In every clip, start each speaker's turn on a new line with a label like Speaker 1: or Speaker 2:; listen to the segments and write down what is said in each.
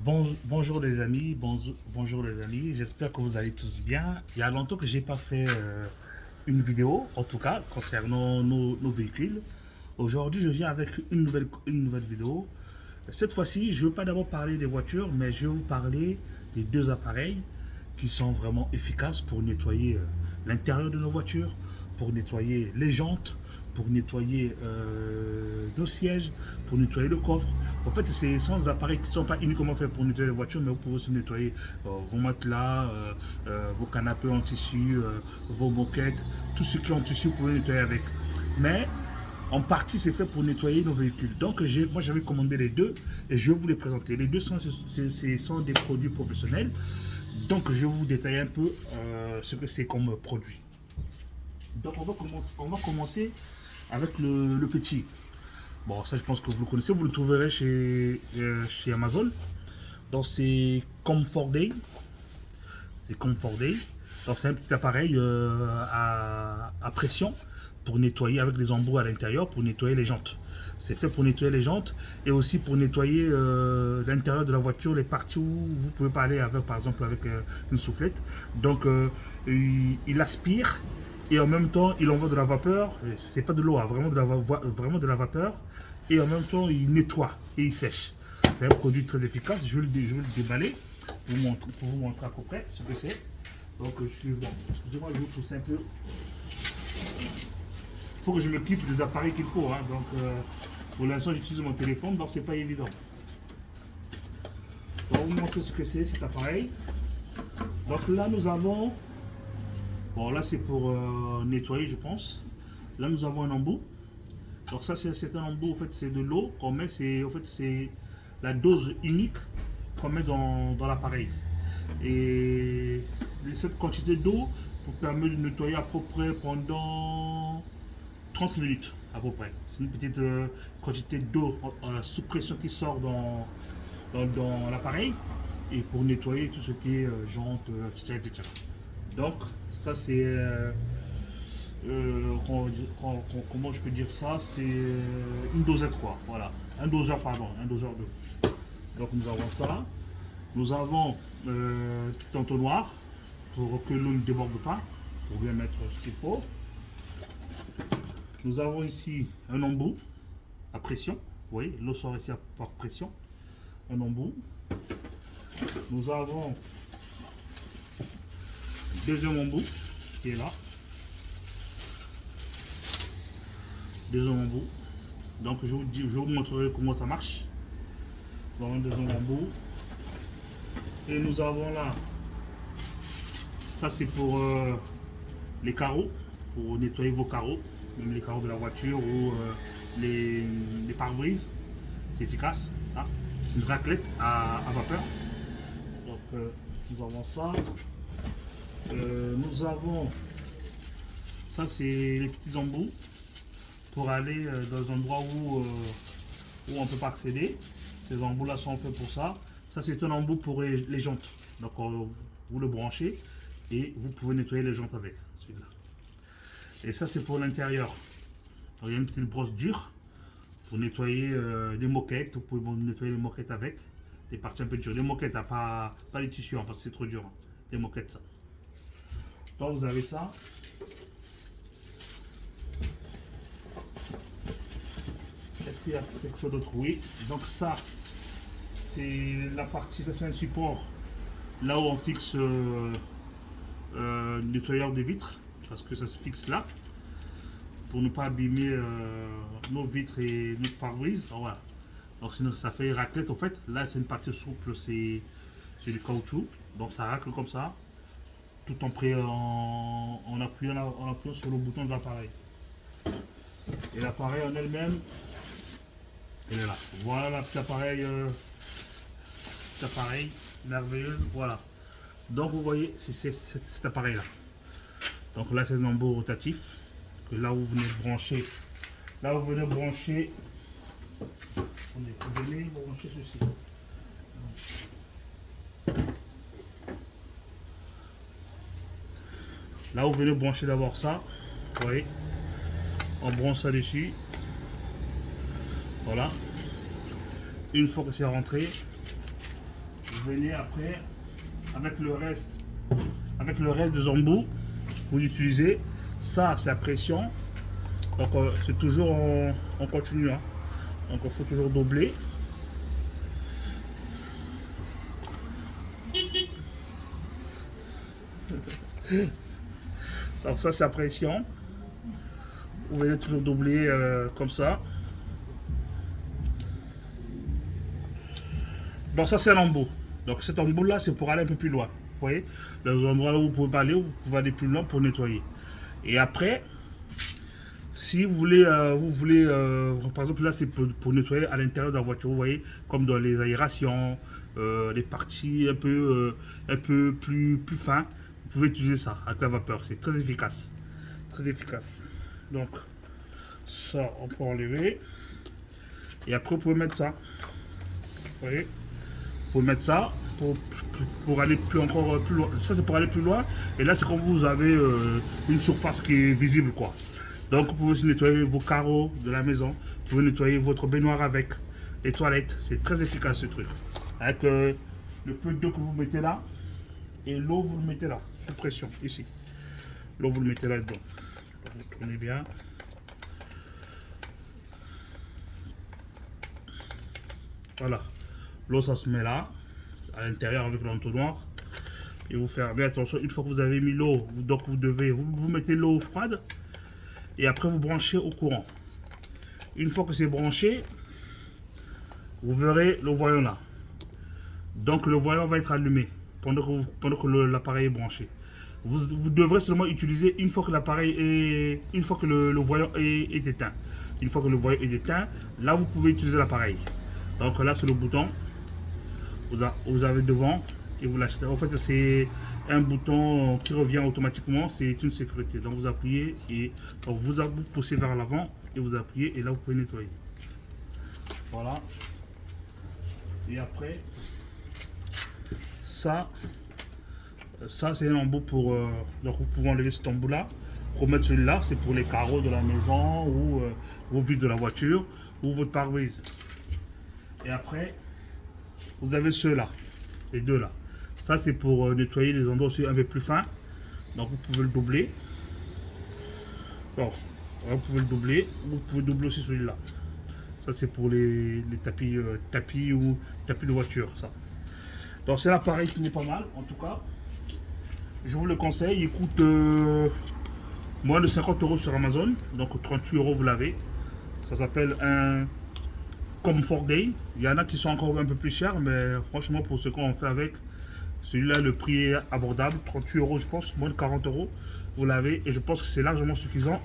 Speaker 1: Bonjour les amis, bonjour les amis, j'espère que vous allez tous bien. Il y a longtemps que j'ai pas fait une vidéo, en tout cas concernant nos véhicules. Aujourd'hui, je viens avec une nouvelle vidéo. Cette fois-ci, je ne veux pas d'abord parler des voitures, mais je vais vous parler des deux appareils qui sont vraiment efficaces pour nettoyer l'intérieur de nos voitures, pour nettoyer les jantes, pour nettoyer nos sièges, pour nettoyer le coffre. En fait, ce sont des appareils qui ne sont pas uniquement faits pour nettoyer les voitures, mais vous pouvez aussi nettoyer vos matelas, vos canapés en tissu, vos moquettes, tout ce qui est en tissu, vous pouvez nettoyer avec. Mais en partie, c'est fait pour nettoyer nos véhicules. Donc, moi, j'avais commandé les deux et je vais vous les présenter. Les deux sont des produits professionnels. Donc, je vais vous détailler un peu ce que c'est comme produit. Donc, on va commencer avec le petit. Bon, ça, je pense que vous le connaissez. Vous le trouverez chez Amazon. Donc, c'est Comfort Day. C'est Comfort Day. Donc, c'est un petit appareil à pression pour nettoyer avec des embouts à l'intérieur pour nettoyer les jantes. C'est fait pour nettoyer les jantes et aussi pour nettoyer l'intérieur de la voiture, les parties où vous pouvez pas aller avec, par exemple, avec une soufflette. Donc, il aspire et en même temps, il envoie de la vapeur. C'est pas de l'eau, hein, vraiment de la vapeur. Et en même temps, il nettoie et il sèche. C'est un produit très efficace. Je vais le déballer pour vous montrer à peu près ce que c'est. Donc, bon, excusez-moi, je vais vous pousser un peu. Il faut que je m'occupe des appareils qu'il faut, hein. Donc, pour l'instant, j'utilise mon téléphone, donc c'est pas évident. On va vous montrer ce que c'est cet appareil. Donc là, nous avons. Bon, là, c'est pour nettoyer, je pense. Là, nous avons un embout. Donc, ça, c'est un embout, en fait, c'est de l'eau qu'on met. C'est la dose unique qu'on met dans l'appareil. Et cette quantité d'eau vous permet de nettoyer à peu près pendant 30 minutes à peu près. C'est une petite quantité d'eau sous pression qui sort dans l'appareil et pour nettoyer tout ce qui est jantes, etc., etc. Donc ça c'est comment je peux dire ça, c'est une dosette quoi, voilà, un doseur pardon, un doseur d'eau. Donc nous avons ça, nous avons un petit entonnoir pour que l'eau ne déborde pas, pour bien mettre ce qu'il faut. Nous avons ici un embout à pression. Vous voyez, l'eau sort ici par pression. Un embout. Nous avons un deuxième embout qui est là. Deuxième embout. Donc je vous montrerai comment ça marche. Dans un deuxième embout. Et nous avons là, ça c'est pour les carreaux, pour nettoyer vos carreaux, même les carreaux de la voiture ou les pare-brises. C'est efficace, ça. C'est une raclette à vapeur. Donc nous avons ça. Nous avons ça, c'est les petits embouts pour aller dans un endroit où on ne peut pas accéder. Ces embouts là sont faits pour ça. Ça c'est un embout pour les jantes. Donc vous le branchez et vous pouvez nettoyer les jantes avec celui-là. Et ça c'est pour l'intérieur. Il y a une petite brosse dure pour nettoyer les moquettes. Vous pouvez nettoyer les moquettes avec. Les parties un peu dures. Les moquettes, hein, pas les tissus, hein, parce que c'est trop dur. Hein. Les moquettes, ça. Donc vous avez ça. Est-ce qu'il y a quelque chose d'autre? Oui. Donc ça, c'est la partie, ça c'est un support. Là où on fixe le nettoyeur de vitres. Parce que ça se fixe là. Pour ne pas abîmer nos vitres et notre pare-brise. Voilà. Donc sinon ça fait raclette en fait. Là c'est une partie souple, c'est du caoutchouc. Donc ça racle comme ça. Tout en appuyant sur le bouton de l'appareil. Et l'appareil en elle-même, elle est là. Voilà petit appareil merveilleux. Voilà. Donc vous voyez, c'est cet appareil là. Donc là c'est un embout rotatif. Que là où vous venez brancher. Là où vous venez brancher. Vous venez brancher ceci. Là où vous venez brancher d'abord ça. Vous voyez. On branche ça dessus. Voilà. Une fois que c'est rentré, venez après avec le reste des embouts, vous l'utilisez. Ça, c'est à pression. Donc, c'est toujours en continu. Hein. Donc, il faut toujours doubler. Alors, ça, c'est à pression. Vous venez toujours doubler comme ça. Donc, ça, c'est un embout. Donc, cet embout-là, c'est pour aller un peu plus loin. Vous voyez, les endroits où vous pouvez pas aller, vous pouvez aller plus loin pour nettoyer. Et après, si vous voulez, par exemple là c'est pour nettoyer à l'intérieur de la voiture, vous voyez, comme dans les aérations, les parties un peu plus fins, vous pouvez utiliser ça avec la vapeur, c'est très efficace. Très efficace. Donc ça on peut enlever. Et après vous pouvez mettre ça. Vous voyez, vous pouvez mettre ça pour aller encore plus loin. Ça c'est pour aller plus loin. Et là c'est quand vous avez une surface qui est visible quoi. Donc vous pouvez aussi nettoyer vos carreaux de la maison. Vous pouvez nettoyer votre baignoire avec les toilettes. C'est très efficace ce truc. Avec le peu d'eau que vous mettez là. Et l'eau vous le mettez là. Sous pression ici. L'eau vous le mettez là dedans. Vous tournez bien. Voilà. L'eau ça se met là. À l'intérieur avec l'entonnoir. Et vous faire bien attention. Une fois que vous avez mis l'eau. Donc vous mettez l'eau froide. Et après vous branchez au courant. Une fois que c'est branché, vous verrez le voyant là. Donc le voyant va être allumé pendant que l'appareil est branché. Vous devrez seulement utiliser une fois que l'appareil est, une fois que le voyant est éteint. Une fois que le voyant est éteint, là vous pouvez utiliser l'appareil. Donc là c'est le bouton. Vous avez devant et vous l'achetez. En fait c'est un bouton qui revient automatiquement, c'est une sécurité. Donc vous appuyez et donc vous poussez vers l'avant et vous appuyez et là vous pouvez nettoyer. Voilà. Et après ça c'est un embout pour donc vous pouvez enlever cet embout là. Pour mettre celui-là, c'est pour les carreaux de la maison ou vos vitres de la voiture ou votre pare-brise. Et après vous avez ceux-là, les deux là. Ça c'est pour nettoyer les endroits aussi un peu plus fins. Donc vous pouvez le doubler. Alors, vous pouvez le doubler. Vous pouvez doubler aussi celui-là. Ça c'est pour les tapis ou tapis de voiture. Ça. Donc c'est l'appareil qui n'est pas mal en tout cas. Je vous le conseille. Il coûte moins de 50 € sur Amazon. Donc 38 € vous l'avez. Ça s'appelle un Comfort Day. Il y en a qui sont encore un peu plus chers. Mais franchement pour ce qu'on fait avec. Celui-là, le prix est abordable, 38 € je pense, moins de 40 €. Vous l'avez et je pense que c'est largement suffisant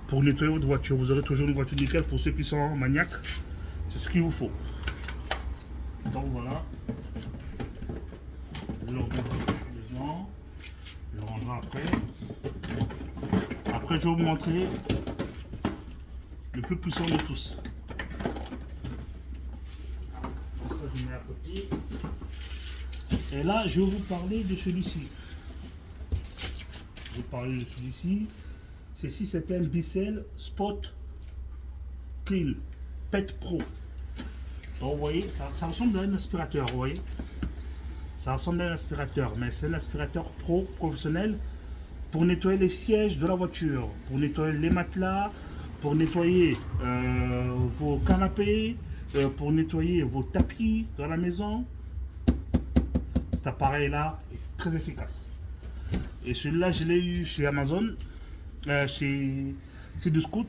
Speaker 1: pour nettoyer votre voiture. Vous aurez toujours une voiture nickel pour ceux qui sont maniaques. C'est ce qu'il vous faut. Donc voilà. Vous le remettez dedans. Je le rangerai après. Après, je vais vous montrer le plus puissant de tous. Ça, je mets à côté. Et là, je vais vous parler de celui-ci. Je vais vous parler de celui-ci. Ceci, c'est un Bissell Spot Clean Pet Pro. Donc, vous voyez, ça ressemble à un aspirateur, vous voyez. Ça ressemble à un aspirateur, mais c'est un aspirateur pro professionnel pour nettoyer les sièges de la voiture, pour nettoyer les matelas, pour nettoyer vos canapés, pour nettoyer vos tapis dans la maison. Cet appareil là est très efficace et celui-là je l'ai eu chez Amazon, chez Cdiscount.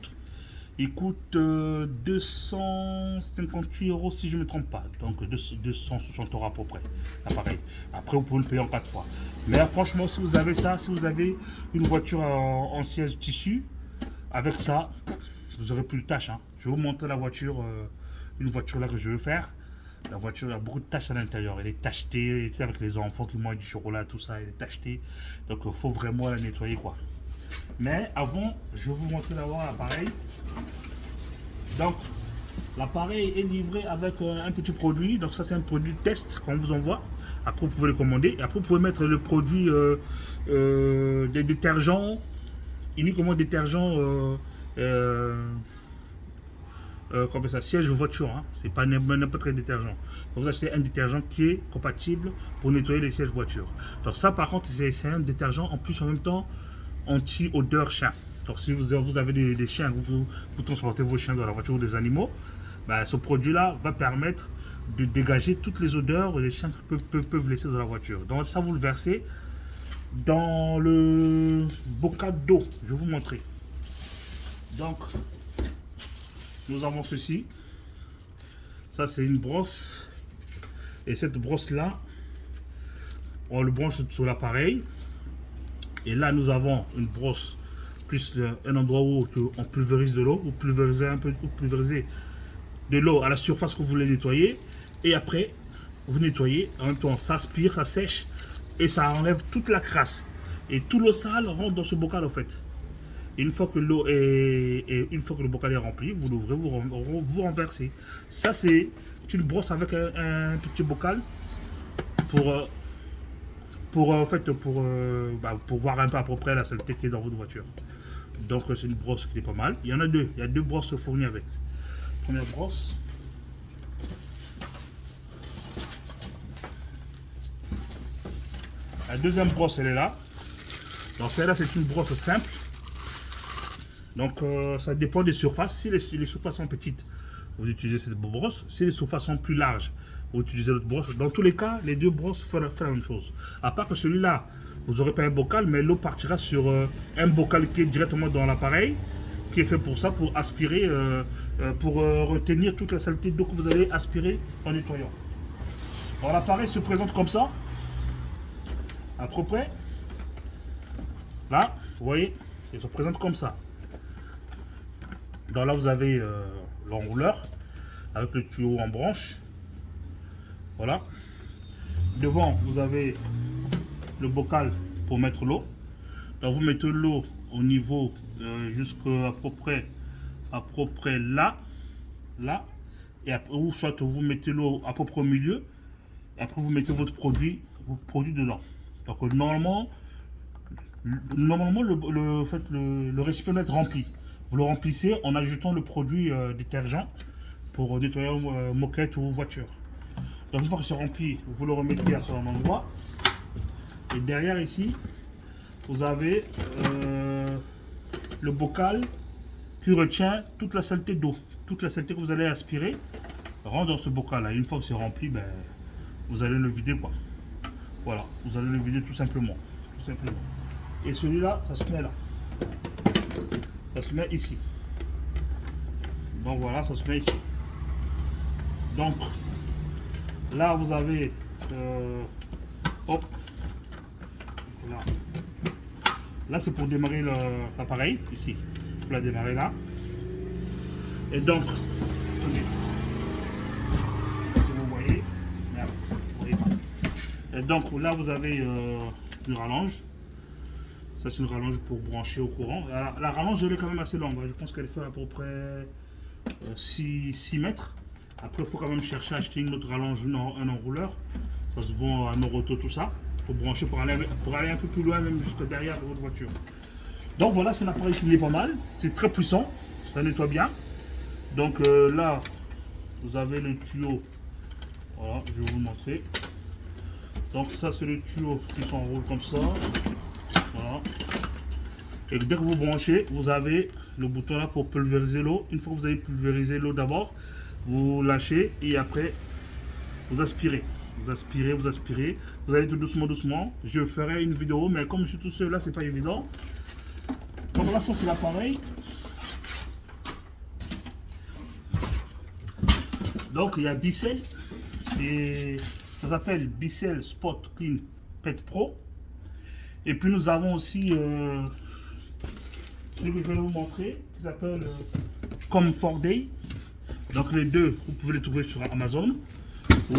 Speaker 1: Il coûte 258 € si je ne me trompe pas, donc 260 € à peu près l'appareil. Après vous pouvez le payer en 4 fois, mais franchement si vous avez ça, si vous avez une voiture en siège tissu, avec ça vous aurez plus de tâches hein. Je vais vous montrer la voiture, une voiture là que je veux faire. La voiture a beaucoup de taches à l'intérieur. Elle est tachetée, tu sais, avec les enfants qui mangent du chocolat, tout ça, elle est tachetée. Donc il faut vraiment la nettoyer quoi. Mais avant, je vais vous montrer d'abord l'appareil. Donc l'appareil est livré avec un petit produit. Donc ça c'est un produit test qu'on vous envoie. Après vous pouvez le commander. Et après vous pouvez mettre le produit des détergents, uniquement détergents comme ça, siège voiture, hein. C'est pas n'importe quel détergent. Vous achetez un détergent qui est compatible pour nettoyer les sièges voiture. Donc ça, par contre, c'est un détergent en plus en même temps anti-odeur chien. Donc si vous avez des chiens, vous transportez vos chiens dans la voiture ou des animaux, bah, ce produit-là va permettre de dégager toutes les odeurs que les chiens peuvent laisser dans la voiture. Donc ça, vous le versez dans le bocal d'eau. Je vais vous montrer. Donc, nous avons ceci. Ça, c'est une brosse. Et cette brosse-là, on le branche sur l'appareil. Et là, nous avons une brosse plus un endroit où on pulvérise de l'eau. Vous pulvérisez un peu, vous pulvérisez de l'eau à la surface que vous voulez nettoyer. Et après, vous nettoyez. En même temps, ça aspire, ça sèche. Et ça enlève toute la crasse. Et tout l'eau sale rentre dans ce bocal, en fait. Et une fois que l'eau une fois que le bocal est rempli, vous l'ouvrez, vous renversez. Ça, c'est une brosse avec un petit bocal pour voir un peu à peu près la saleté qui est dans votre voiture. Donc, c'est une brosse qui est pas mal. Il y en a deux. Il y a deux brosses fournies avec. Première brosse. La deuxième brosse, elle est là. Donc, celle-là, c'est une brosse simple. Donc, ça dépend des surfaces. Si les surfaces sont petites, vous utilisez cette brosse. Si les surfaces sont plus larges, vous utilisez l'autre brosse. Dans tous les cas, les deux brosses font la même chose. À part que celui-là, vous n'aurez pas un bocal, mais l'eau partira sur un bocal qui est directement dans l'appareil, qui est fait pour ça, pour aspirer, pour retenir toute la saleté d'eau que vous allez aspirer en nettoyant. Alors, l'appareil se présente comme ça, à peu près. Là, vous voyez, il se présente comme ça. Donc là, vous avez l'enrouleur avec le tuyau en branche. Voilà. Devant, vous avez le bocal pour mettre l'eau. Donc vous mettez l'eau au niveau jusqu'à à peu près là. Et après, ou soit vous mettez l'eau à peu près au milieu. Et après, vous mettez votre produit dedans. Donc normalement le récipient doit être rempli. Vous le remplissez en ajoutant le produit détergent pour nettoyer moquette ou voiture. Donc une fois que c'est rempli, vous le remettez à son endroit. Et derrière ici, vous avez le bocal qui retient toute la saleté d'eau. Toute la saleté que vous allez aspirer rentre dans ce bocal-là. Une fois que c'est rempli, ben, vous allez le vider, quoi. Voilà, vous allez le vider tout simplement. Et celui-là, ça se met là. Ça se met ici. Donc voilà, ça se met ici. Donc là, vous avez hop. Là, c'est pour démarrer l'appareil ici. Vous la démarrer là. Et donc, attendez. Si vous voyez, merde, vous voyez pas. Et donc là, vous avez une rallonge. Ça, c'est une rallonge pour brancher au courant. La rallonge, elle est quand même assez longue. Je pense qu'elle fait à peu près 6 mètres. Après, il faut quand même chercher à acheter une autre rallonge, un enrouleur. Ça se vend à Noroto, tout ça. Pour brancher, pour aller un peu plus loin, même jusqu'à derrière de votre voiture. Donc voilà, c'est un appareil qui est pas mal. C'est très puissant. Ça nettoie bien. Donc là, vous avez le tuyau. Voilà, je vais vous le montrer. Donc ça, c'est le tuyau qui s'enroule comme ça. Voilà. Et dès que vous branchez, vous avez le bouton là pour pulvériser l'eau. Une fois que vous avez pulvérisé l'eau d'abord, vous lâchez et après vous aspirez. Vous aspirez. Vous allez tout doucement. Je ferai une vidéo, mais comme je suis tout seul là, c'est pas évident. Donc voilà, ça c'est l'appareil. Donc il y a Bissell et ça s'appelle Bissell Spot Clean Pet Pro. Et puis nous avons aussi celui que je vais vous montrer qui s'appelle Comfort Day. Donc les deux, vous pouvez les trouver sur Amazon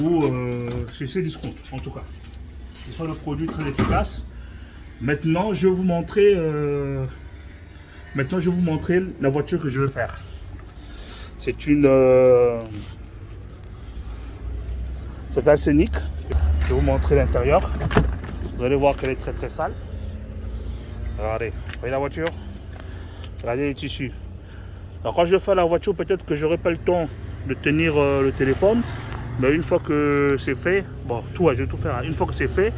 Speaker 1: ou chez Cdiscount en tout cas. Ce sont des produits très efficaces. Maintenant, je vais vous montrer la voiture que je vais faire. C'est une c'est un Scénic. Je vais vous montrer l'intérieur. Vous allez voir qu'elle est très sale. Regardez, vous voyez la voiture? Regardez les tissus. Alors quand je vais faire la voiture, peut-être que j'aurai pas le temps de tenir le téléphone. Mais une fois que c'est fait, bon, je vais tout faire. Une fois que c'est fait,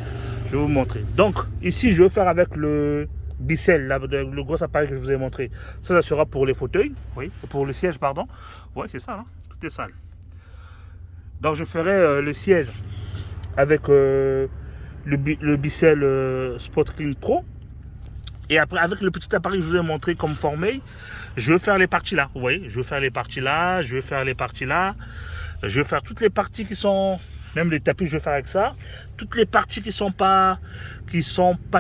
Speaker 1: je vais vous montrer. Donc ici, je vais faire avec le Bicel, le gros appareil que je vous ai montré. Ça sera pour les fauteuils, oui, pour le siège, pardon. Ouais, c'est ça, hein, tout est sale. Donc je ferai le siège avec le Bicel Spot Clean Pro. Et après, avec le petit appareil que je vous ai montré comme formé, je vais faire les parties là. Vous voyez, je vais faire les parties là, je vais faire les parties là. Je vais faire toutes les parties qui sont, même les tapis, je vais faire avec ça. Toutes les parties qui sont pas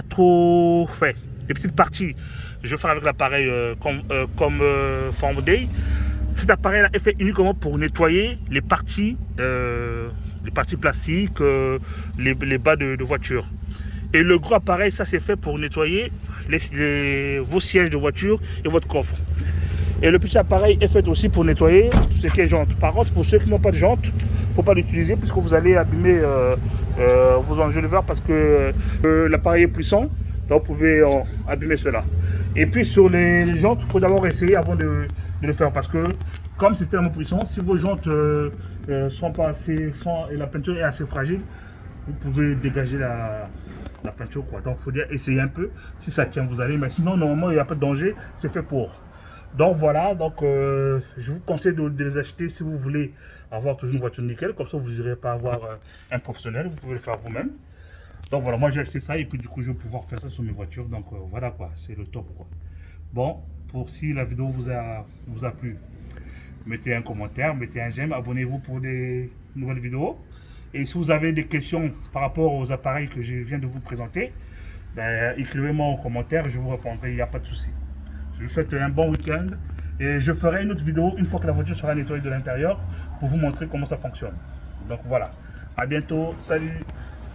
Speaker 1: trop faites. Les petites parties, je vais faire avec l'appareil comme Form Day. Cet appareil-là est fait uniquement pour nettoyer les parties plastiques, les bas de voiture. Et le gros appareil, ça c'est fait pour nettoyer vos sièges de voiture et votre coffre. Et le petit appareil est fait aussi pour nettoyer tout ce qui est jantes. Par contre, pour ceux qui n'ont pas de jantes, il ne faut pas l'utiliser puisque vous allez abîmer vos enjoliveurs parce que l'appareil est puissant. Donc vous pouvez abîmer cela. Et puis sur les jantes, il faut d'abord essayer avant de le faire parce que comme c'est tellement puissant, si vos jantes sont pas assez, et la peinture est assez fragile, vous pouvez dégager la peinture quoi. Donc il faut dire essayer un peu. Si ça tient, vous allez. Mais sinon, normalement, il n'y a pas de danger. C'est fait pour. Donc voilà, je vous conseille de les acheter si vous voulez avoir toujours une voiture nickel. Comme ça, vous n'irez pas avoir un professionnel. Vous pouvez le faire vous-même. Donc voilà, moi j'ai acheté ça et puis du coup, je vais pouvoir faire ça sur mes voitures. Donc voilà quoi, c'est le top quoi. Bon, pour si la vidéo vous a plu, mettez un commentaire, mettez un j'aime, abonnez-vous pour des nouvelles vidéos. Et si vous avez des questions par rapport aux appareils que je viens de vous présenter, ben, écrivez-moi en commentaire, je vous répondrai, il n'y a pas de souci. Je vous souhaite un bon week-end et je ferai une autre vidéo une fois que la voiture sera nettoyée de l'intérieur pour vous montrer comment ça fonctionne. Donc voilà, à bientôt, salut!